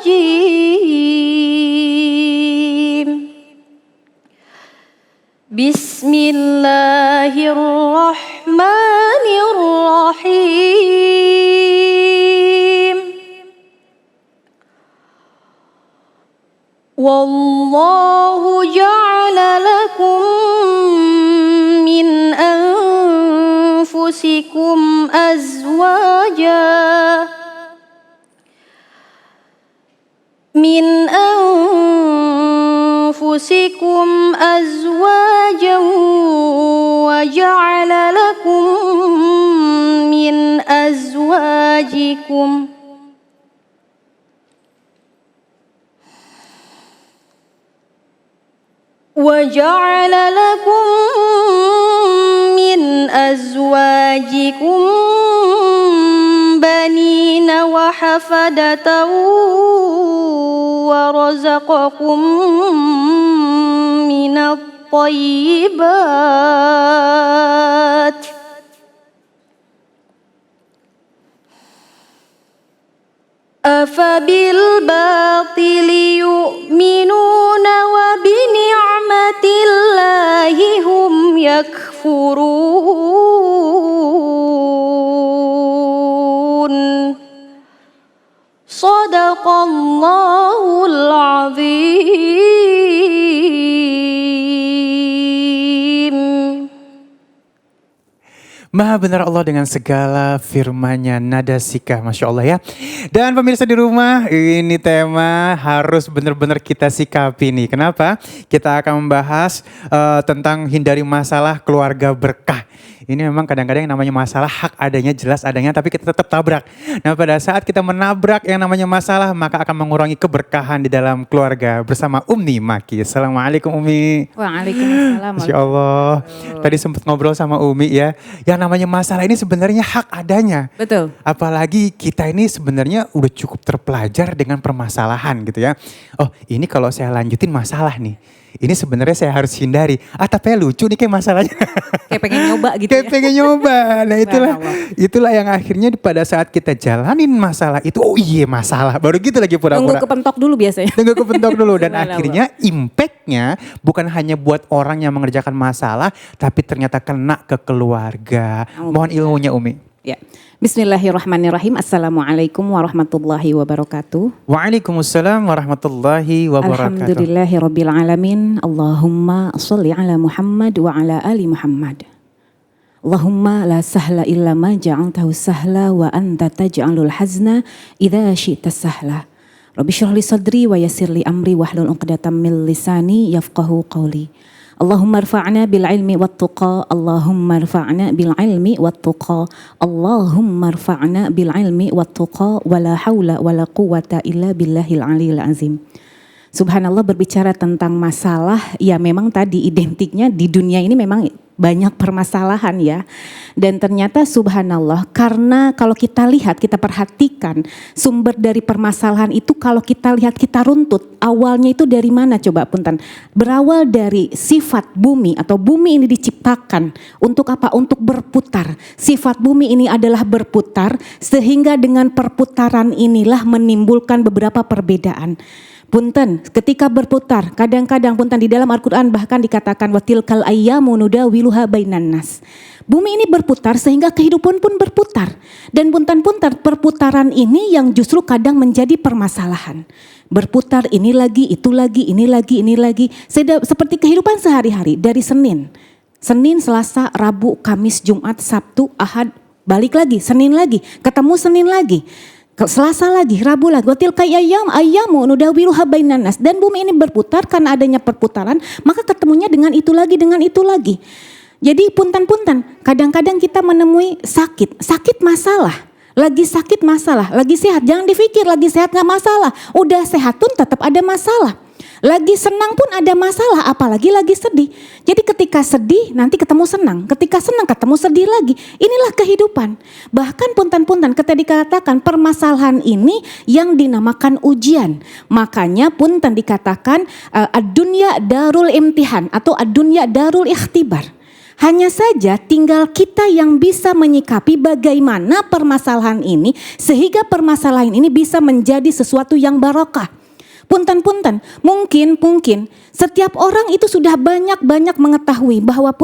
الرجيم بسم الله الرحمن الرحيم والله جعل لكم من أنفسكم أزواجا وجعل لكم من أزواجكم بنين وحفدة ورزقكم من الطيبات أفبالباطل يؤمنون وبنعمة الله هم يكفرون صدق الله العظيم. Maha benar Allah dengan segala firman-Nya, nada sikah, Masya Allah ya. Dan pemirsa di rumah, ini tema harus benar-benar kita sikapi nih. Kenapa? Kita akan membahas tentang hindari masalah keluarga berkah. Ini memang kadang-kadang yang namanya masalah hak adanya, jelas adanya, tapi kita tetap tabrak. Nah pada saat kita menabrak yang namanya masalah, maka akan mengurangi keberkahan di dalam keluarga. Bersama Umi Maki. Assalamualaikum Umi. Waalaikumsalam. Masya Allah. Tadi sempat ngobrol sama Umi ya. Yang namanya masalah ini sebenarnya hak adanya. Betul. Apalagi kita ini sebenarnya udah cukup terpelajar dengan permasalahan gitu ya. Oh ini kalau saya lanjutin masalah nih. Ini sebenarnya saya harus hindari. Tapi lucu nih kayak masalahnya. Kayak pengen nyoba gitu kayak pengen nyoba. Nah itulah yang akhirnya pada saat kita jalanin masalah itu. Oh iya masalah. Baru gitu lagi pura-pura. Tunggu kepentok dulu biasanya. Tunggu kepentok dulu. Dan akhirnya impactnya bukan hanya buat orang yang mengerjakan masalah. Tapi ternyata kena ke keluarga. Mohon ilmunya Umi. Ya. Bismillahirrahmanirrahim. Assalamualaikum warahmatullahi wabarakatuh. Waalaikumsalam warahmatullahi wabarakatuh. Alhamdulillahirabbil alamin. Allahumma shalli ala Muhammad wa ala ali Muhammad. Allahumma la sahla illa ma ja'altahu sahla wa anta taj'alul hazna idza syi'ta sahla. Rabbi shrah li sadri wa yassir li amri wahlul 'uqdatam min lisani yafqahu qawli. Allahumma rfa'na bil ilmi wat tuqa, Allahumma rfa'na bil ilmi wat tuqa, Allahumma rfa'na bil ilmi wat tuqa, wala haula wala quwata illa billahil aliyil azim. Subhanallah, berbicara tentang masalah, ya memang tadi identiknya di dunia ini memang banyak permasalahan ya. Dan ternyata subhanallah, karena kalau kita lihat, kita perhatikan sumber dari permasalahan itu, kalau kita lihat, kita runtut awalnya itu dari mana coba punten. Berawal dari sifat bumi, atau bumi ini diciptakan untuk apa? Untuk berputar. Sifat bumi ini adalah berputar, sehingga dengan perputaran inilah menimbulkan beberapa perbedaan. Punten, ketika berputar, kadang-kadang punten di dalam Al-Quran bahkan dikatakan watilkal ayyamu nudawiluha bainan nas. Bumi ini berputar sehingga kehidupan pun berputar. Dan punten-punten perputaran ini yang justru kadang menjadi permasalahan. Berputar ini lagi, itu lagi, ini lagi, ini lagi. Seperti kehidupan sehari-hari dari Senin, Selasa, Rabu, Kamis, Jumat, Sabtu, Ahad, balik lagi, Senin lagi, ketemu Senin lagi. Selasa lagi, Rabu lagi, watil ayyamu nudawiluha bainan nas. Dan bumi ini berputar, karena adanya perputaran, maka ketemunya dengan itu lagi, dengan itu lagi. Jadi punten-punten, kadang-kadang kita menemui sakit masalah, lagi sakit masalah, lagi sehat. Jangan dipikir lagi sehat gak masalah, udah sehat pun tetap ada masalah. Lagi senang pun ada masalah, apalagi lagi sedih. Jadi ketika sedih nanti ketemu senang, ketika senang ketemu sedih lagi. Inilah kehidupan. Bahkan punten-punten ketika dikatakan permasalahan ini yang dinamakan ujian. Makanya punten dikatakan ad-dunya darul imtihan atau ad-dunya darul ikhtibar. Hanya saja tinggal kita yang bisa menyikapi bagaimana permasalahan ini sehingga permasalahan ini bisa menjadi sesuatu yang barokah. Punten, mungkin setiap orang itu sudah banyak mengetahui bahwa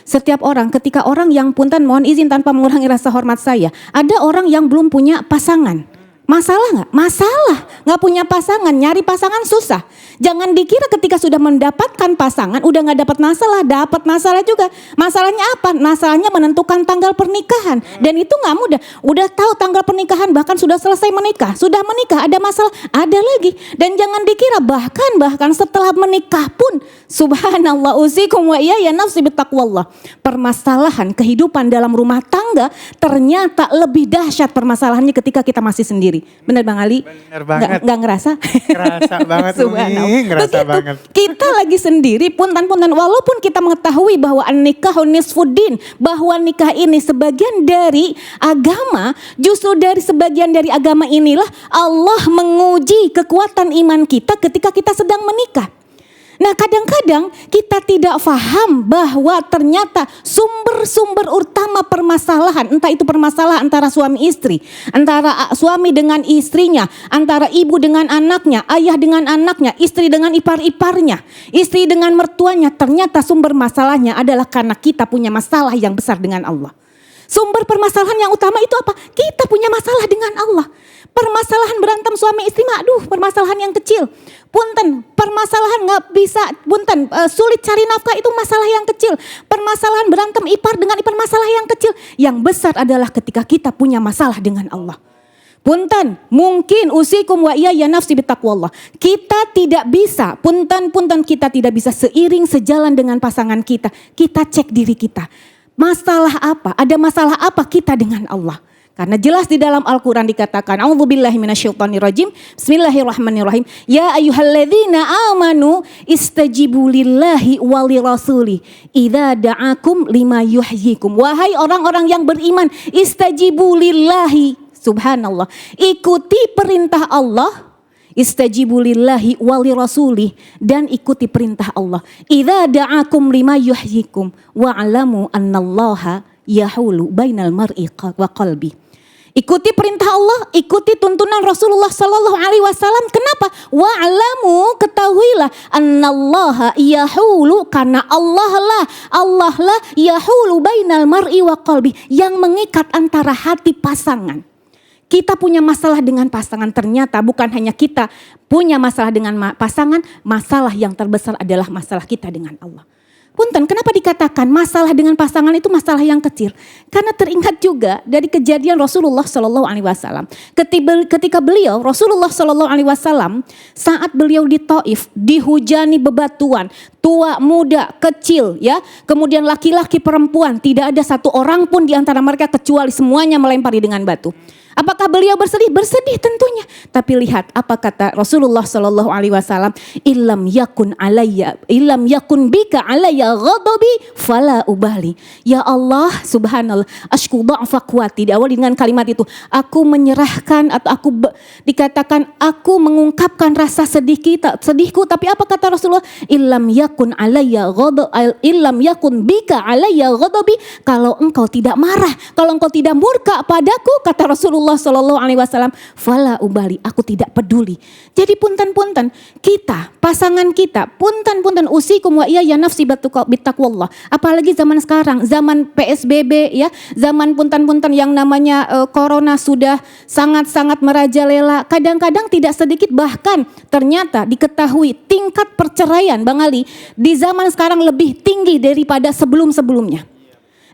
setiap orang ketika orang yang mohon izin tanpa mengurangi rasa hormat saya, ada orang yang belum punya pasangan. Masalah nggak? Masalah. Nggak punya pasangan, nyari pasangan susah. Jangan dikira ketika sudah mendapatkan pasangan udah nggak dapat masalah juga. Masalahnya apa? Masalahnya menentukan tanggal pernikahan, dan itu nggak mudah. Udah tahu tanggal pernikahan, bahkan sudah selesai menikah, sudah menikah ada masalah, ada lagi. Dan jangan dikira bahkan setelah menikah pun, subhanallah, usikum wa iyaya nafsi bittaqwallah. Permasalahan kehidupan dalam rumah tangga ternyata lebih dahsyat permasalahannya ketika kita masih sendiri. Benar Bang Ali? Benar banget. Nggak ngerasa? Ngerasa banget Umi, ngerasa banget. Kita lagi sendiri, punten, walaupun kita mengetahui bahwa an-nikahu nisfuddin, bahwa nikah ini sebagian dari agama, justru dari sebagian dari agama inilah Allah menguji kekuatan iman kita ketika kita sedang menikah. Nah, kadang-kadang kita tidak paham bahwa ternyata sumber utama permasalahan, entah itu permasalahan antara suami istri, antara suami dengan istrinya, antara ibu dengan anaknya, ayah dengan anaknya, istri dengan ipar-iparnya, istri dengan mertuanya, ternyata sumber masalahnya adalah karena kita punya masalah yang besar dengan Allah. Sumber permasalahan yang utama itu apa? Kita punya masalah dengan Allah. Permasalahan berantem suami istri permasalahan yang kecil. Permasalahan nggak bisa, sulit cari nafkah itu masalah yang kecil. Permasalahan berantem ipar dengan ipar masalah yang kecil. Yang besar adalah ketika kita punya masalah dengan Allah. Mungkin usikum wa iyaya nafsi bittaqwallah. Kita tidak bisa, kita tidak bisa seiring sejalan dengan pasangan kita. Kita cek diri kita. Masalah apa? Ada masalah apa kita dengan Allah? Karena jelas di dalam Al-Quran dikatakan, a'udzubillahi minasyaitonirrajim, bismillahirrahmanirrahim, ya ayyuhalladzina amanu istajibu lillahi walirasuli idza da'akum lima yuhyikum. Wahai orang-orang yang beriman, istajibu lillahi, subhanallah, ikuti perintah Allah, istajibu lillahi walirasuli, dan ikuti perintah Allah. Idza da'akum lima yuhyikum wa'lamu annallaha yahulu bainal mar'i wa qalbi. Ikuti perintah Allah, ikuti tuntunan Rasulullah sallallahu alaihi wasallam. Kenapa? Wa'lamu, ketahuilah, annallaha yahulu, karena Allah lah yahulu bainal mar'i wa qalbi, yang mengikat antara hati pasangan. Kita punya masalah dengan pasangan, ternyata bukan hanya kita punya masalah dengan pasangan, masalah yang terbesar adalah masalah kita dengan Allah. Kenapa dikatakan masalah dengan pasangan itu masalah yang kecil? Karena teringat juga dari kejadian Rasulullah Shallallahu Alaihi Wasallam. Ketika beliau Rasulullah Shallallahu Alaihi Wasallam saat beliau di Taif dihujani bebatuan, tua, muda, kecil, ya, kemudian laki-laki, perempuan, tidak ada satu orang pun di antara mereka kecuali semuanya melempari dengan batu. Apakah beliau bersedih? Bersedih tentunya. Tapi lihat apa kata Rasulullah Sallallahu Alaihi Wasallam, Illam yakun bika alayya ghadabi fala ubali. Ya Allah, subhanallah, ashku dha'fa quwati. Diawali dengan kalimat itu, aku menyerahkan atau dikatakan aku mengungkapkan rasa sedihku. Tapi apa kata Rasulullah? Illam yakun bika alayya ghadabi. Kalau engkau tidak marah, kalau engkau tidak murka padaku, kata Rasulullah Sallallahu Alaihi Wasallam, fala ubali, aku tidak peduli. Jadi punten kita, pasangan kita, punten usikum wa iyaya nafsi bittaqwallah. Apalagi zaman sekarang, zaman PSBB, ya, zaman punten yang namanya corona sudah sangat-sangat merajalela. Kadang-kadang tidak sedikit, bahkan ternyata diketahui tingkat perceraian, Bang Ali, di zaman sekarang lebih tinggi daripada sebelum-sebelumnya.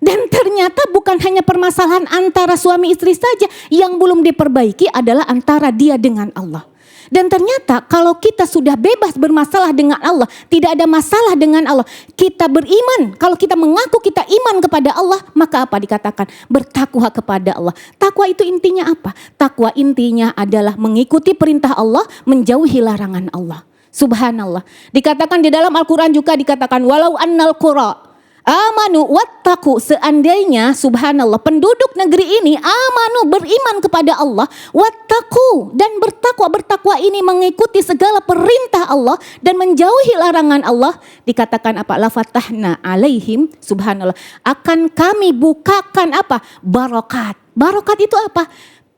Dan ternyata bukan hanya permasalahan antara suami istri saja, yang belum diperbaiki adalah antara dia dengan Allah. Dan ternyata kalau kita sudah bebas bermasalah dengan Allah, tidak ada masalah dengan Allah, kita beriman, kalau kita mengaku kita iman kepada Allah, maka apa dikatakan? Bertakwa kepada Allah. Takwa itu intinya apa? Takwa intinya adalah mengikuti perintah Allah, menjauhi larangan Allah. Subhanallah. Dikatakan di dalam Al-Quran juga dikatakan, walau annal qura Amanu wattaqu, seandainya subhanallah penduduk negeri ini amanu, beriman kepada Allah, wattaqu, dan bertakwa ini mengikuti segala perintah Allah dan menjauhi larangan Allah, dikatakan apa? La fatahna alaihim, subhanallah, akan kami bukakan apa? Barokat. Barokat itu apa?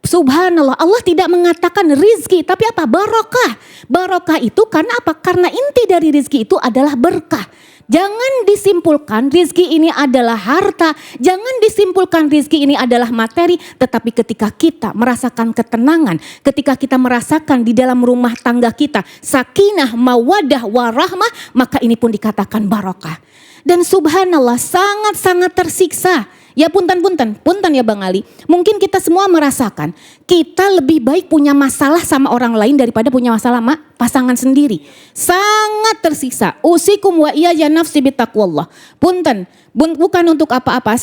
Subhanallah, Allah tidak mengatakan rizki, tapi apa? Barokah. Barokah itu karena apa? Karena inti dari rizki itu adalah berkah. Jangan disimpulkan rizki ini adalah harta, jangan disimpulkan rizki ini adalah materi, tetapi ketika kita merasakan ketenangan, ketika kita merasakan di dalam rumah tangga kita sakinah, mawadah, warahmah, maka ini pun dikatakan barokah. Dan subhanallah sangat-sangat tersiksa. Ya punten ya Bang Ali. Mungkin kita semua merasakan kita lebih baik punya masalah sama orang lain daripada punya masalah sama pasangan sendiri. Sangat tersiksa. Usikum wa iyaya nafsi bitaqwallah. Punten, bukan untuk apa-apa.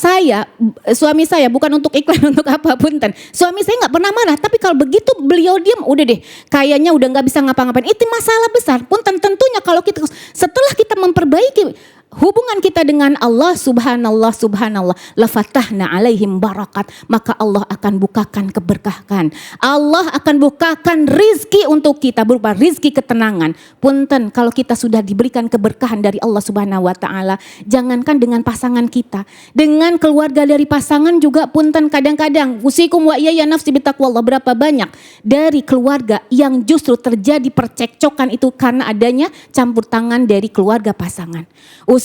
Suami saya bukan untuk iklan untuk apa, punten. Suami saya gak pernah marah, tapi kalau begitu beliau diam, udah deh. Kayaknya udah gak bisa ngapa-ngapain. Itu masalah besar. Punten, tentunya kalau kita setelah kita memperbaiki hubungan kita dengan Allah, subhanallah, la fatahna alaihim barakat, maka Allah akan bukakan keberkahan. Allah akan bukakan rizki untuk kita berupa rizki ketenangan. Punten, kalau kita sudah diberikan keberkahan dari Allah subhanahu wa ta'ala, jangankan dengan pasangan kita, dengan keluarga dari pasangan juga punten, kadang-kadang usikum wa iyaya nafsi bitaqwallah, berapa banyak dari keluarga yang justru terjadi percekcokan itu karena adanya campur tangan dari keluarga pasangan.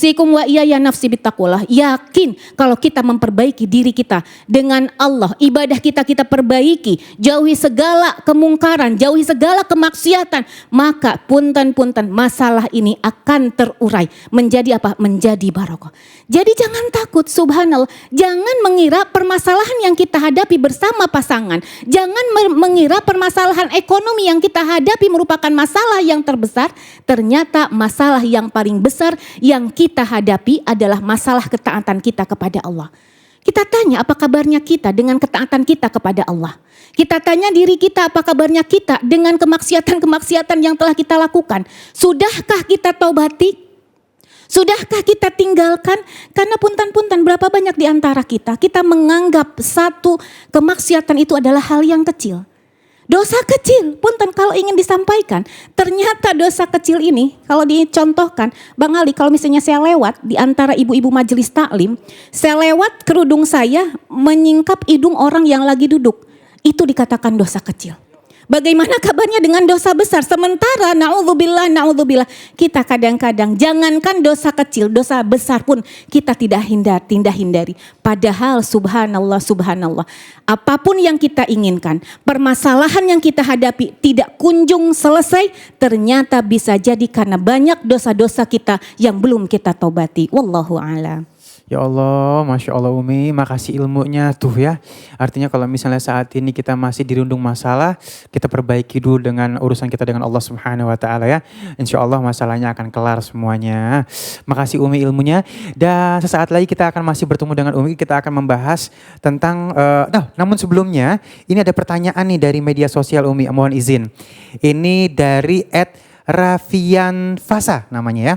Usikum wa iyaya nafsi bitaqwallah. Yakin kalau kita memperbaiki diri kita dengan Allah, ibadah kita perbaiki, jauhi segala kemungkaran, jauhi segala kemaksiatan, maka punten masalah ini akan terurai menjadi apa? Menjadi barokah. Jadi jangan takut, subhanallah. Jangan mengira permasalahan yang kita hadapi bersama pasangan, jangan mengira permasalahan ekonomi yang kita hadapi merupakan masalah yang terbesar. Ternyata masalah yang paling besar yang kita hadapi adalah masalah ketaatan kita kepada Allah. Kita tanya apa kabarnya kita dengan ketaatan kita kepada Allah. Kita tanya diri kita apa kabarnya kita dengan kemaksiatan-kemaksiatan yang telah kita lakukan. Sudahkah kita taubati? Sudahkah kita tinggalkan? Karena punten berapa banyak di antara kita menganggap satu kemaksiatan itu adalah hal yang kecil. Dosa kecil, punten kalau ingin disampaikan, ternyata dosa kecil ini kalau dicontohkan, Bang Ali, kalau misalnya saya lewat di antara ibu-ibu majelis taklim, saya lewat kerudung saya menyingkap hidung orang yang lagi duduk, itu dikatakan dosa kecil. Bagaimana kabarnya dengan dosa besar? Sementara na'udzubillah, kita kadang-kadang jangankan dosa kecil, dosa besar pun kita tidak hindari. Padahal subhanallah, apapun yang kita inginkan, permasalahan yang kita hadapi tidak kunjung selesai, ternyata bisa jadi karena banyak dosa-dosa kita yang belum kita taubati. Wallahu a'lam. Ya Allah, Masya Allah Umi, makasih ilmunya tuh ya. Artinya kalau misalnya saat ini kita masih dirundung masalah, kita perbaiki dulu dengan urusan kita dengan Allah Subhanahu wa Ta'ala ya. Insya Allah masalahnya akan kelar semuanya. Makasih Umi ilmunya. Dan sesaat lagi kita akan masih bertemu dengan Umi, kita akan membahas tentang, namun sebelumnya ini ada pertanyaan nih dari media sosial Umi, mohon izin. Ini dari @Rafian Fasa namanya ya.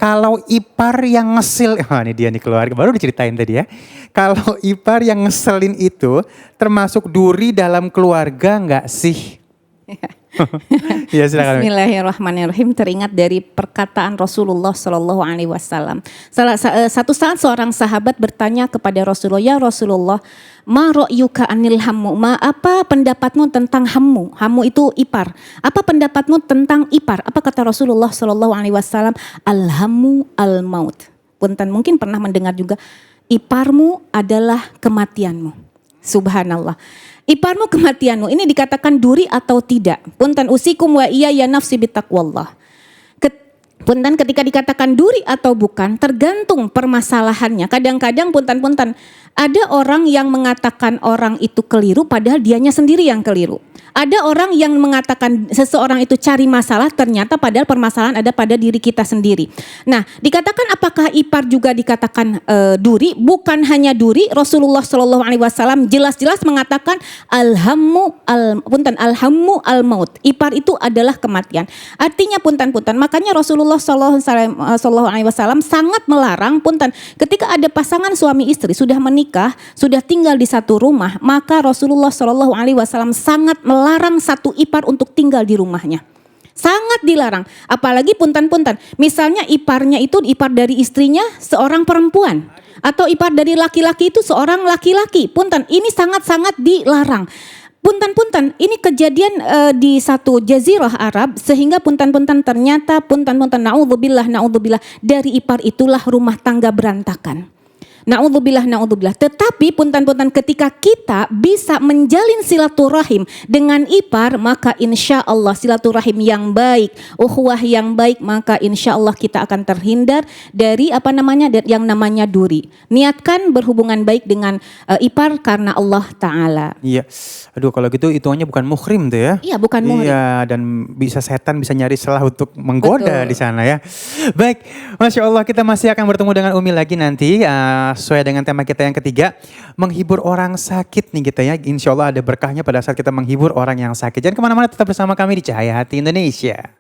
Kalau ipar yang ngesil, ini dia nih keluarga, baru diceritain tadi ya. Kalau ipar yang ngeselin itu termasuk duri dalam keluarga enggak sih? Ya, silakan. Bismillahirrahmanirrahim. Teringat dari perkataan Rasulullah SAW. Satu saat seorang sahabat bertanya kepada Rasulullah, ya Rasulullah, ma ra'yuka anil hammu? Apa pendapatmu tentang hammu? Hammu itu ipar. Apa pendapatmu tentang ipar? Apa kata Rasulullah SAW? Al-hammu al-maut. Punten, mungkin pernah mendengar juga, iparmu adalah kematianmu. Subhanallah. Iparmu kematianmu, ini dikatakan duri atau tidak? Punten, usikum wa iyaya nafsi bitaqwallah. Punten, ketika dikatakan duri atau bukan tergantung permasalahannya. Kadang-kadang punten Ada orang yang mengatakan orang itu keliru padahal dianya sendiri yang keliru. Ada orang yang mengatakan seseorang itu cari masalah, ternyata padahal permasalahan ada pada diri kita sendiri. Nah, dikatakan apakah ipar juga dikatakan duri? Bukan hanya duri. Rasulullah Shallallahu Alaihi Wasallam jelas-jelas mengatakan alhammu al maut. Ipar itu adalah kematian. Artinya punten. Makanya Rasulullah Shallallahu Alaihi Wasallam sangat melarang ketika ada pasangan suami istri sudah menikah, sudah tinggal di satu rumah, maka Rasulullah Shallallahu Alaihi Wasallam sangat melarang satu ipar untuk tinggal di rumahnya. Sangat dilarang. Apalagi misalnya iparnya itu ipar dari istrinya seorang perempuan. Atau ipar dari laki-laki itu seorang laki-laki. Ini sangat-sangat dilarang. Ini kejadian di satu jazirah Arab, sehingga ternyata naudzubillah dari ipar itulah rumah tangga berantakan. Naudzubillah. Tetapi ketika kita bisa menjalin silaturahim dengan ipar, maka insya Allah silaturahim yang baik, ukhuwah yang baik, maka insya Allah kita akan terhindar dari yang namanya duri. Niatkan berhubungan baik dengan ipar karena Allah Ta'ala. Iya, aduh kalau gitu hitungannya bukan muhrim tuh ya. Iya, bukan muhrim. Iya, dan setan bisa nyari celah untuk menggoda di sana ya. Baik, Masya Allah, kita masih akan bertemu dengan Umi lagi nanti. Sesuai dengan tema kita yang ketiga, menghibur orang sakit nih kita ya. Insya Allah ada berkahnya pada saat kita menghibur orang yang sakit. Jangan kemana-mana, tetap bersama kami di Cahaya Hati Indonesia.